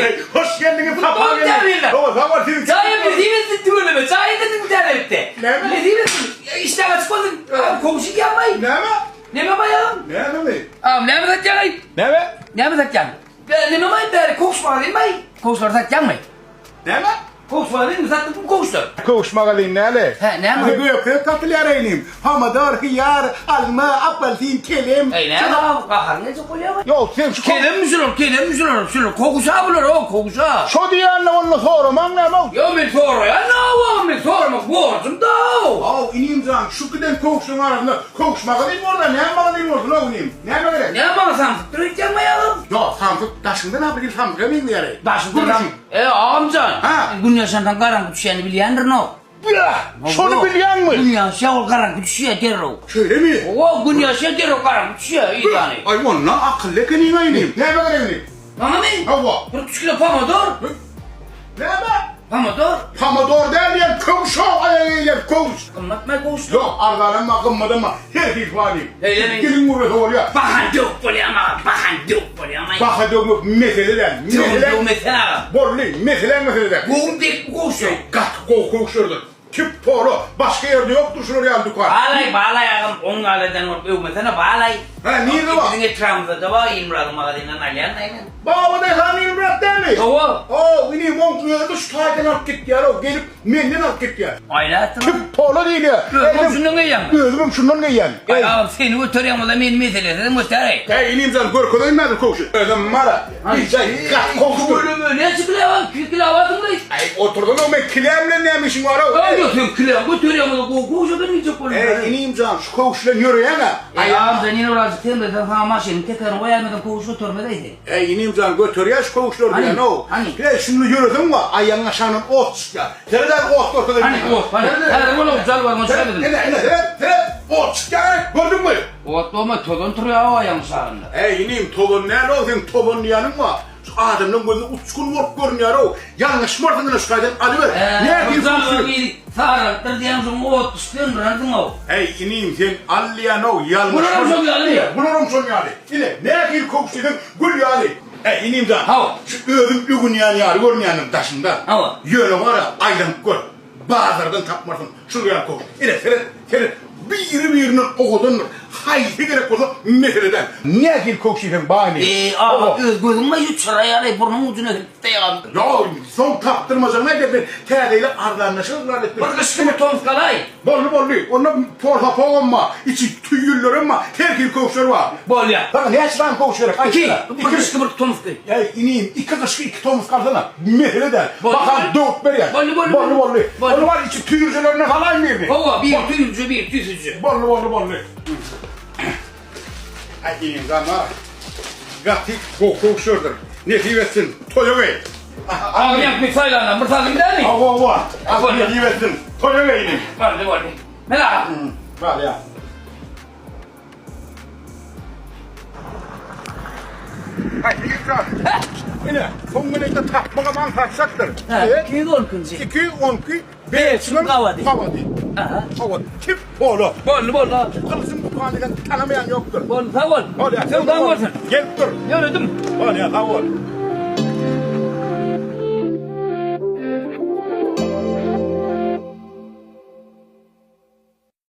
Bey. Hoş geldiniz. Futbol terbiyeli. Tamam sizin. Cahil bildiğimiz tümürleme. Cahil dedim internette. Ne mi? Bildiğimiz işte açık olsun. Komşu gelmeyin. Ne mi? Ne mi bayalım? Ne mi? Ağam ne mi satacağım? Ne mi? Ne mi satacağım? Ne mi bayım bari kokuş değil mi? Kokuşları satacağım mı? Ne mi? Kokuş var değil mi? Sattım bu kokuşları. Koşmağa değil ne le? He ne mi? Gökü tatlılar inim. Hamadar, hıyar, alma, apelsin, kelim. Ey ne mi ağam? Kahar ne çok oluyor mu? Yok sen şu Kelem mi sürüyor? Kelem mi sürüyor? Sürüyor. Kokuşa bulur o kokuşa. şu diyenle onu sormam ne mi? Ya ben soru ya ne var ben sormak borcum da o. Av ineyim can şu giden koşun arasında koşmağa değil mi orada? Ne yapmalı değil mi orada? Ne oynayayım? Ne yapmalı? Ne bana sen tutturacağım bayalım? Yok sandık taşında ne yapayım sandık emin yere. Başından amcan. Ha. Gün yaşandan karanlık düşeni biliyendir no. Şunu biliyor musun? Gün yaşa karanlık düşüyor der o. Şöyle mi? O gün yaşa der o karanlık düşüyor iyi tane. Ay onunla akıllı kenime ineyim. Ne yapayım? Tamam mı? Hava. 43 kilo pomodor. Ne yapayım? Pomodor. Pomodor derler, koş o ayağıyla koş. Kımlatma koştu. Yok ardarım akımmadım mı? Her bir fani. Eylemeyin. Gelin buraya oluyor. Bakan yok böyle ama. Bakan yok böyle ama. Bak dönüp meseleden. Yok mesela. Borli meseleden. Boğum tek koşuyor. Kat koşurdu. Tip doğru. Başka yerde yoktur şunu yan dükkan. Bağlay ağam. Onun aleden yok mesela bağlay. Ha niye de var? Bizim etrafımızda da var İmralı magazinden alayan aynen. Baba da hanım bırak değil mi? Doğru. Oo benim onkluyordu şu taydan at git ya. O gelip menden at git ya. Aynen. Tip doğru değil ya. Gözüm şundan giyen. Gözüm şundan giyen. Ya seni götürüyorum o da benim meselelerim göstereyim. Ya ineyim sen korkudan nerede koşu? Öyle mara. Bir şey kat koştu. Böyle ne çıkıyor lan? Kükül havasında hiç. Ay oturdun o ben kilemle neymişim var o. Ben götürüyorum kilo götürüyorum o da koşu benim çok böyle. İneyim can şu koşuyla yürüyene. Ayağım sen yine orası tembe sen sana maşinin tekerini koyamadan koşu götürmedeydi. İneyim can götür ya şu koşuyor Hani? diye o. Hani? Ya şimdi yürüdün mü ayağın aşağının ot çıkıyor. Nereden ot ortada? Hani o hani her böyle güzel var maşa dedim. Ne ot çıkıyor gördün mü? O doğma tozun duruyor o ayağın sağında. İneyim tobun nerede o senin tobun yanın mı? Şu adamın gözü uçkun vurup görünüyor o. Yanlış mı ortadan çıkaydın alıver. Ne yapayım koşuyor? Sağlıktır diyen sonra o tutuyorsun bırakın o. İneyim sen allayan o yanlış. Bulurum son yani. Bulurum son yani. Yine ne yapayım koşuydun gül yani. İneyim can. Hava. Şu öğün ügün yani görünüyanın taşında. Hava. Yönü var ya aylanıp gör. Bazardan tapmasın. Şuraya koş. Yine senin birinin okudun. Haydi gerek olsa meseleden. Ne yapayım koşuydun bani? Gözüme yüz çıraya arayıp burnun ucuna gitti ya. Ya son kaptırmacağına geldi. Tereyle ardanlaşırlar etti. Bırakıştı Tom Kalay. Bollu. Onun portafon mu? İçi tüyüllerim mi? Terkil koğuşları var. Bol ya. Bak ne açıdan koğuşları? İki. Bırakıştı bırak Tom Kalay. Ya ineyim. İki kışkı iki tomuz kalsana. Mehreden. Bakan dört beri ya. Bollu. Onu var içi tüyülcelerine falan mı yedi? Hava bir tüyücü bir tüyücü. Bollu. Ay ineyim zanlar. Gatik koğuşlardır. Ne diyorsun? Toya bey. Abi yapmış sayılarla mırtalı gider mi? Hava. Ne diyorsun? Toya bey ineyim. Var. Mela. Var ya. Haydi git. Yine son güneyde takmağa manfaatsaktır. Kim korkuncu? 2-12 Beşim kavadı. Kavadı. Tip oğlu. Bol. Kılıçın bu kanıdan tanımayan yoktur. Bol. Ol ya. Sen ulan varsın. Gel dur. Yürüdüm. Ol ya. Ol.